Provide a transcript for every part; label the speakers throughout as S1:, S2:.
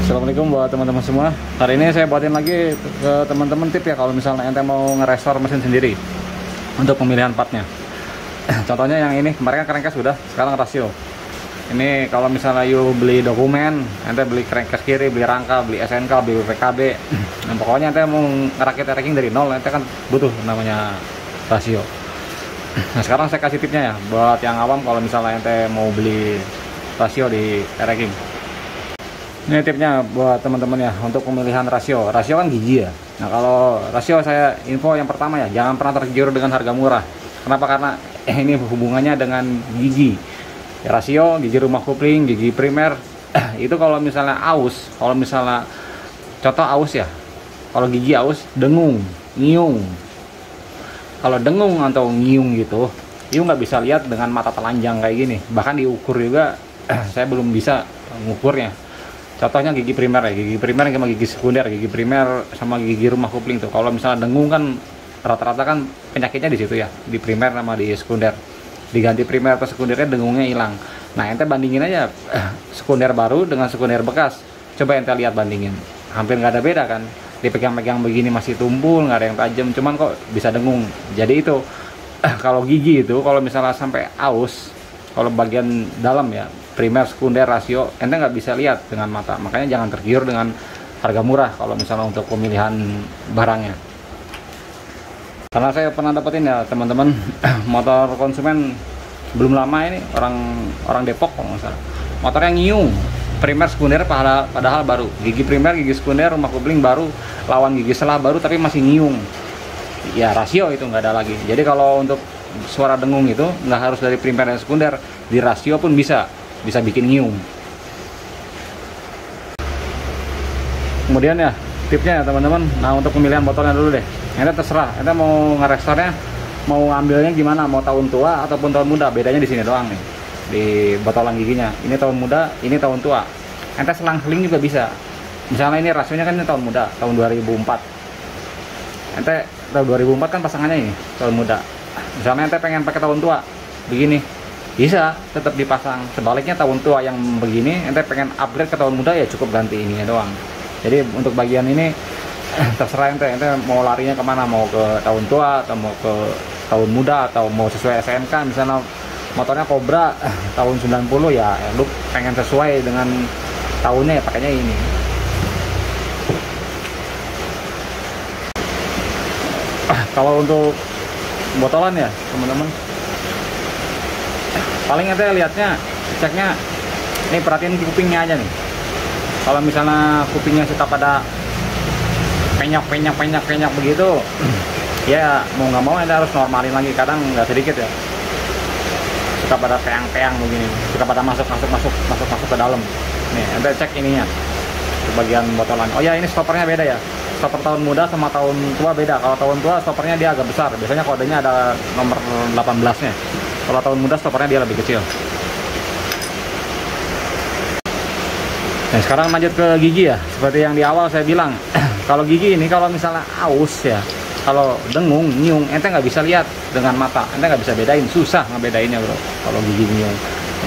S1: Assalamualaikum buat teman-teman semua. Hari ini saya buatin lagi ke teman-teman tip ya kalau misalnya ente mau nge-restore mesin sendiri untuk pemilihan partnya. Contohnya yang ini, kemarin kan crankcase sudah, sekarang rasio. Ini kalau misalnya you beli dokumen, ente beli crankcase kiri, beli rangka, beli SNK, beli PKB. Nah, pokoknya ente mau ngerakit racking dari nol, ente kan butuh namanya rasio. Nah, sekarang saya kasih tipnya ya buat yang awam kalau misalnya ente mau beli rasio di racking. Ini tipnya buat teman-teman ya untuk pemilihan rasio. Rasio kan gigi ya. Nah, kalau rasio saya info yang pertama ya, jangan pernah tergiur dengan harga murah. Kenapa? Karena ini hubungannya dengan gigi. Ya, rasio, gigi rumah kupling, gigi primer. Itu kalau misalnya aus, kalau misalnya contoh aus ya. Kalau gigi aus, dengung, ngiung. Kalau dengung atau ngiung gitu, you nggak bisa lihat dengan mata telanjang kayak gini. Bahkan diukur juga, saya belum bisa mengukurnya. Contohnya gigi primer ya, gigi primer sama gigi sekunder, gigi primer sama gigi rumah kupling tuh. Kalau misalnya dengung kan rata-rata kan penyakitnya di situ ya, di primer sama di sekunder. Diganti primer atau sekundernya dengungnya hilang. Nah, ente bandingin aja sekunder baru dengan sekunder bekas. Coba ente lihat bandingin, hampir nggak ada beda kan. Dipegang-pegang begini masih tumpul, nggak ada yang tajam, cuman kok bisa dengung. Jadi itu kalau gigi itu kalau misalnya sampai aus, kalau bagian dalam ya, primer, sekunder, rasio, ente nggak bisa lihat dengan mata. Makanya jangan tergiur dengan harga murah kalau misalnya untuk pemilihan barangnya. Karena saya pernah dapetin ya teman-teman, motor konsumen belum lama ini, orang Depok kalau nggak salah, motornya ngiung, primer, sekunder padahal baru, gigi primer, gigi sekunder, rumah kupling baru, lawan gigi selah baru tapi masih ngiung. Ya rasio itu nggak ada lagi. Jadi kalau untuk suara dengung itu nggak harus dari primer dan sekunder, di rasio pun bisa bikin ngiung. Kemudian ya tipnya ya teman-teman, nah untuk pemilihan botolnya dulu deh. Ente terserah, ente mau ngerestornya, mau ambilnya gimana, mau tahun tua ataupun tahun muda. Bedanya di sini doang nih, di botolan giginya. Ini tahun muda, ini tahun tua. Ente selang-seling juga bisa. Misalnya ini rasionya kan ini tahun muda, tahun 2004. Ente tahun 2004 kan pasangannya ini tahun muda. Misalnya ente pengen pakai tahun tua, begini, bisa tetap dipasang. Sebaliknya tahun tua yang begini, ente pengen upgrade ke tahun muda ya cukup ganti ininya doang. Jadi untuk bagian ini terserah ente mau larinya kemana, mau ke tahun tua atau mau ke tahun muda atau mau sesuai SNK. Misalnya motornya Cobra tahun 90 ya, lu pengen sesuai dengan tahunnya ya pakainya ini. Kalau untuk botolan ya teman-teman, paling ente lihatnya, ceknya, ini perhatiin kupingnya aja nih. Kalau misalnya kupingnya suka pada penyok begitu, ya mau nggak mau ente harus normalin lagi. Kadang nggak sedikit ya, suka pada peang begini, suka pada masuk ke dalam. Nih ente cek ininya, ke bagian botolan. Oh ya, ini stoppernya beda ya. Stopper tahun muda sama tahun tua beda. Kalau tahun tua stoppernya dia agak besar. Biasanya kodenya ada nomor 18-nya. Kalau tahun muda stoppernya dia lebih kecil. Nah, sekarang lanjut ke gigi ya. Seperti yang di awal saya bilang, kalau gigi ini kalau misalnya aus ya, kalau dengung, nyiung, ente nggak bisa lihat dengan mata. Ente nggak bisa bedain, susah ngebedainnya bro. Kalau gigi nyiung,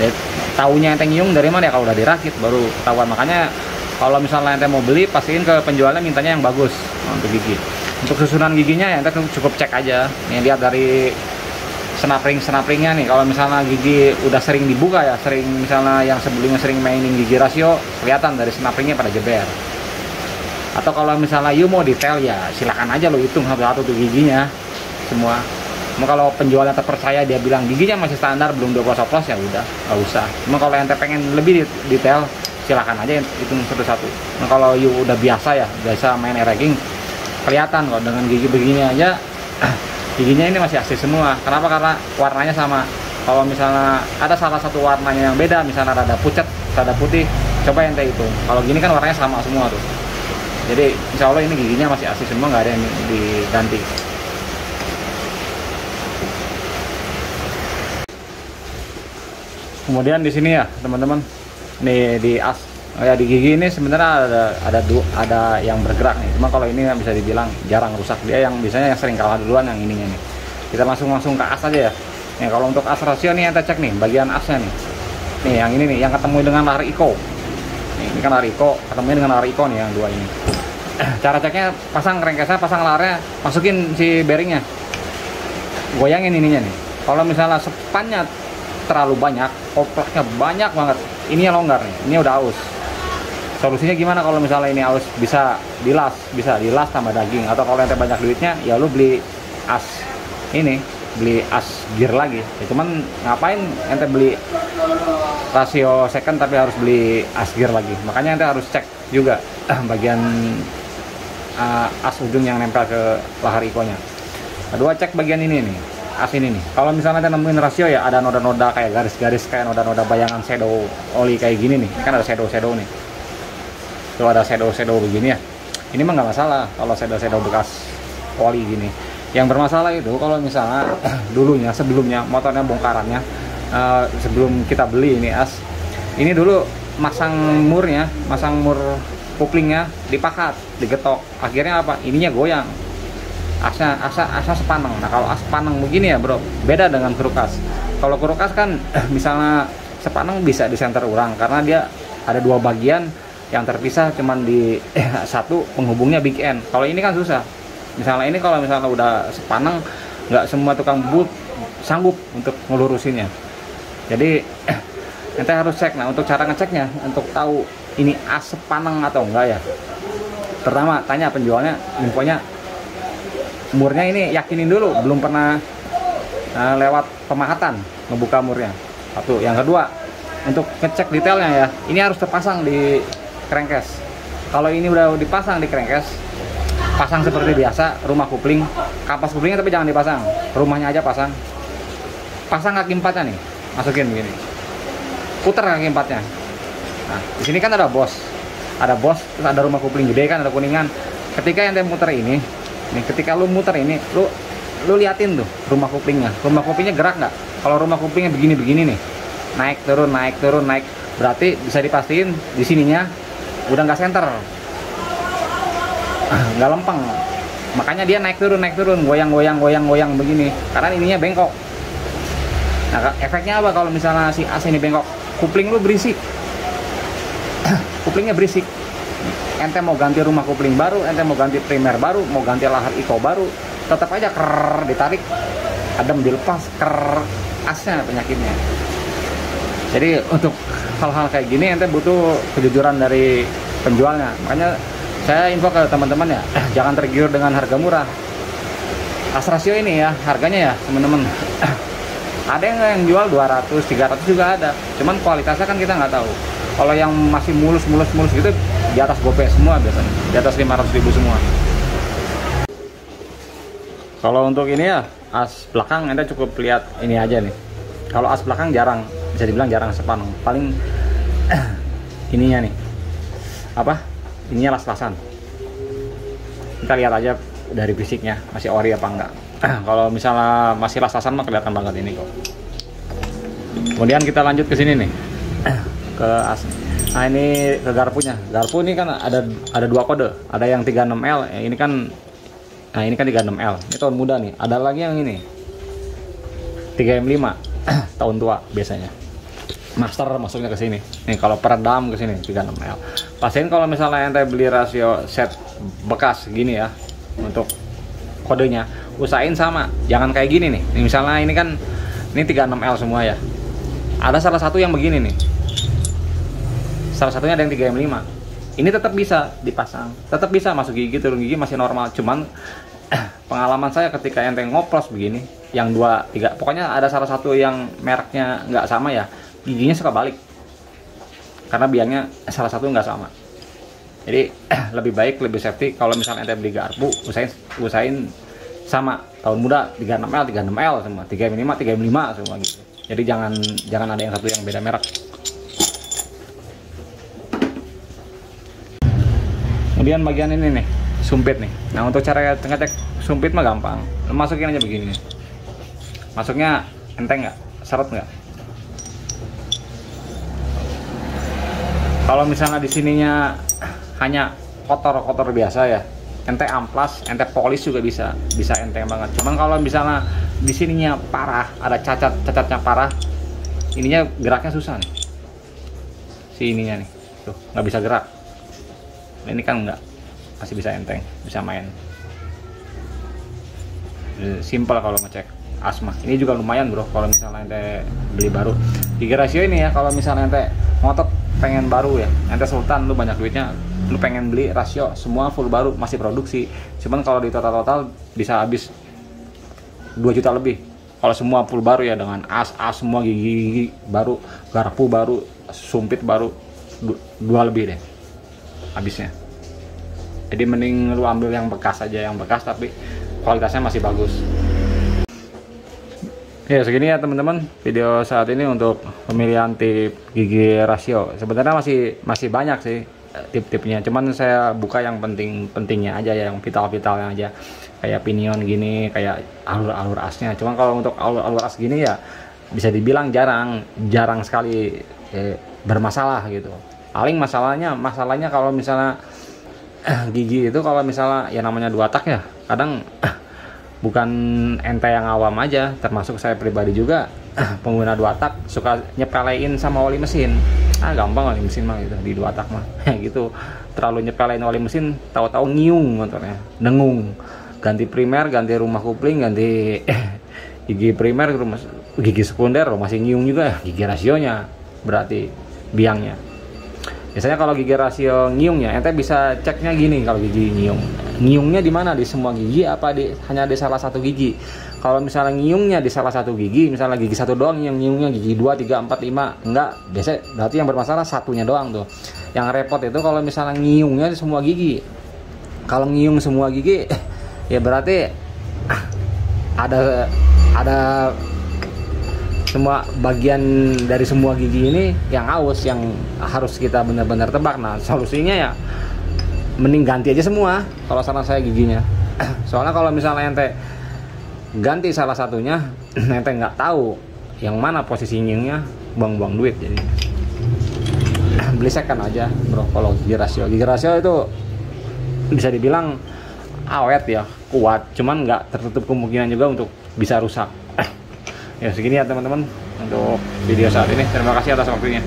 S1: ya, taunya ente nyiung dari mana ya? Kalau udah dirakit baru ketahuan. Makanya kalau misalnya ente mau beli, pastiin ke penjualnya mintanya yang bagus untuk gigi. Untuk susunan giginya ya ente cukup cek aja. Nih lihat dari snap-ringnya nih. Kalau misalnya gigi udah sering dibuka ya, sering misalnya yang sebelumnya sering mainin gigi rasio, kelihatan dari snap-ringnya pada jeber. Atau kalau misalnya you mau detail ya silakan aja lo hitung satu-satu tuh giginya semua. Cuma kalau penjualnya terpercaya dia bilang giginya masih standar belum 20 plus ya udah nggak usah. Cuma kalau ente pengen lebih detail, silakan aja hitung satu-satu. Nah, kalau you udah biasa main racking, kelihatan kok dengan gigi begini aja giginya ini masih asli semua. Kenapa? Karena warnanya sama. Kalau misalnya ada salah satu warnanya yang beda, misalnya rada pucat, rada putih, coba ente hitung. Kalau gini kan warnanya sama semua tuh. Jadi insya Allah ini giginya masih asli semua, nggak ada yang diganti. Kemudian di sini ya teman-teman, nih di as, ya di gigi ini sebenarnya ada yang bergerak nih. Cuma kalau ini bisa dibilang jarang rusak. Dia yang biasanya yang sering kalah duluan yang ininya nih. Kita langsung ke as aja ya. Nih kalau untuk as rasio nih ente cek nih bagian asnya nih. Nih yang ini nih yang ketemu dengan lahar Iko. Ini kan Ariko, ketemunya dengan Ariko nih yang dua ini. Cara ceknya, pasang crankcase-nya, pasang larnya, masukin si bearingnya, goyangin ininya nih. Kalau misalnya sepannya terlalu banyak, koplaknya banyak banget, ininya longgar nih, ini udah aus. Solusinya gimana kalau misalnya ini aus? Bisa dilas tambah daging, atau kalau ente banyak duitnya ya lu beli as ini, beli as gear lagi ya. Cuman ngapain ente beli rasio second tapi harus beli as gear lagi? Makanya ente harus cek juga bagian as ujung yang nempel ke lahar ikonya. Kedua, cek bagian ini nih, as ini nih. Kalau misalnya ente nemuin rasio ya ada noda-noda kayak garis-garis, kayak noda-noda bayangan shadow oli kayak gini nih. Ini kan ada shadow nih, tuh ada shadow begini ya. Ini mah nggak masalah kalau shadow bekas oli gini. Yang bermasalah itu kalau misalnya sebelumnya motornya bongkarannya, sebelum kita beli ini as, ini dulu masang mur kuplingnya dipakat, digetok, akhirnya apa? Ininya goyang, asnya sepaneng. Nah kalau as paneng begini ya bro, beda dengan kerukas. Kalau kerukas kan misalnya sepaneng bisa di center urang karena dia ada dua bagian yang terpisah cuman di satu penghubungnya big end. Kalau ini kan susah. Misalnya ini kalau misalnya udah sepaneng, nggak semua tukang boot sanggup untuk ngelurusinnya. Jadi ente harus cek. Nah untuk cara ngeceknya, untuk tahu ini as sepaneng atau enggak ya, pertama tanya penjualnya infonya, murnya ini yakinin dulu, belum pernah lewat pemahatan ngebuka murnya. Satu. Yang kedua, untuk ngecek detailnya ya, ini harus terpasang di crankcase. Kalau ini udah dipasang di crankcase, pasang seperti biasa, rumah kupling, kampas kuplingnya tapi jangan dipasang, rumahnya aja pasang kaki empatnya nih, masukin begini, puter kaki empatnya. Nah di sini kan ada bos, terus ada rumah kupling gede kan, ada kuningan. Ketika ente muter ini nih, ketika lu muter ini, lu liatin tuh rumah kuplingnya gerak nggak? Kalau rumah kuplingnya begini nih, naik turun, berarti bisa dipastiin di sininya udah nggak senter, nggak lempeng. Makanya dia naik turun, goyang begini, karena ininya bengkok. Nah efeknya apa kalau misalnya si as ini bengkok? Kupling lu berisik, kuplingnya berisik. Ente mau ganti rumah kupling baru, ente mau ganti primer baru, mau ganti lahar iko baru, tetap aja ditarik, adem dilepas, asnya penyakitnya. Jadi untuk hal-hal kayak gini ente butuh kejujuran dari penjualnya. Makanya saya info ke teman-teman ya, jangan tergiur dengan harga murah. As rasio ini ya, harganya ya teman-teman, ada yang jual 200, 300 juga ada. Cuman kualitasnya kan kita nggak tahu. Kalau yang masih mulus gitu, di atas gope semua biasanya, di atas 500.000 semua. Kalau untuk ini ya, as belakang ente cukup lihat ini aja nih. Kalau as belakang jarang, bisa dibilang jarang sepaneng. Paling ininya nih, ininya las-lasan. Kita lihat aja dari fisiknya masih ori apa enggak. Kalau misalnya masih las-lasan mah kelihatan banget ini kok. Kemudian kita lanjut ke sini nih, ke as. Nah ini ke garpunya. Garpu ini kan ada dua kode, ada yang 36L, ini kan 36L. Ini tahun muda nih. Ada lagi yang ini 3M5 tahun tua biasanya. Master masuknya ke sini. Nih kalau peredam ke sini 36L. Pastiin kalau misalnya ente beli rasio set bekas gini ya, untuk kodenya usahain sama, jangan kayak gini nih. Misalnya ini kan ini 36L semua ya. Ada salah satu yang begini nih. Salah satunya ada yang 3M5. Ini tetap bisa dipasang, tetap bisa masuk gigi, turun gigi masih normal. Cuman pengalaman saya ketika ente ngoplos begini, yang 2, 3, pokoknya ada salah satu yang mereknya nggak sama ya, giginya suka balik. Karena biangnya salah satu nggak sama. Jadi lebih baik, lebih safety kalau misalnya ente beli garpu, usahain sama. Tahun muda 36L semua, 3M5 semua gitu. Jadi jangan ada yang satu yang beda merek. Kemudian bagian ini nih, sumpit nih. Nah untuk cara ngecek sumpit mah gampang, masukin aja begini. Masuknya enteng nggak, seret nggak? Kalau misalnya di sininya hanya kotor biasa ya, ente amplas, ente polis juga bisa enteng banget. Cuman kalau misalnya di sininya parah, ada cacatnya parah, ininya geraknya susah nih. Si ininya nih, tuh, nggak bisa gerak. Ini kan nggak, masih bisa enteng, bisa main. Simpel kalau ngecek asma. Ini juga lumayan bro kalau misalnya ente beli baru. Gigi rasio ini ya, kalau misalnya ente ngotot pengen baru ya, ente sultan, lu banyak duitnya, lu pengen beli rasio semua full baru, masih produksi. Cuman kalau di total bisa habis 2 juta lebih kalau semua full baru ya, dengan as semua, gigi baru, garpu baru, sumpit baru, 2 lebih deh habisnya. Jadi mending lu ambil yang bekas aja, yang bekas tapi kualitasnya masih bagus. Ya segini ya teman-teman video saat ini untuk pemilihan tip gigi rasio. Sebenarnya masih banyak sih tip-tipnya, cuman saya buka yang pentingnya aja, yang vital-vitalnya aja, kayak pinion gini, kayak alur asnya. Cuman kalau untuk alur as gini ya bisa dibilang jarang sekali bermasalah gitu. Paling masalahnya kalau misalnya gigi itu, kalau misalnya ya namanya 2 tak ya, kadang bukan ente yang awam aja, termasuk saya pribadi juga pengguna 2 tak suka nyepelein sama oli mesin. Gampang oli mesin mah gitu, di 2 tak mah gitu, terlalu nyepelein oli mesin, tahu-tahu ngiung motornya, dengung. Ganti primer, ganti rumah kupling, ganti gigi primer, gigi sekunder masih ngiung juga, gigi rasionya berarti biangnya. Biasanya kalau gigi rasio ngiungnya, ente bisa ceknya gini. Kalau gigi ngiungnya di mana? Di semua gigi apa hanya di salah satu gigi? Kalau misalnya ngiungnya di salah satu gigi, misalnya gigi 1 doang yang ngiungnya, gigi 2, 3, 4, 5 enggak, biasanya berarti yang bermasalah satunya doang tuh. Yang repot itu kalau misalnya ngiungnya di semua gigi. Kalau ngiung semua gigi ya berarti ada semua bagian dari semua gigi ini yang aus, yang harus kita benar-benar tebak. Nah solusinya ya mending ganti aja semua kalau saran saya giginya. Soalnya kalau misalnya ente ganti salah satunya, ente nggak tahu yang mana posisi nyiungnya, buang-buang duit. Jadi beli second aja bro. Kalau gigi rasio itu bisa dibilang awet ya, kuat, cuman nggak tertutup kemungkinan juga untuk bisa rusak. Ya segini ya teman-teman untuk video saat ini. Terima kasih atas waktunya.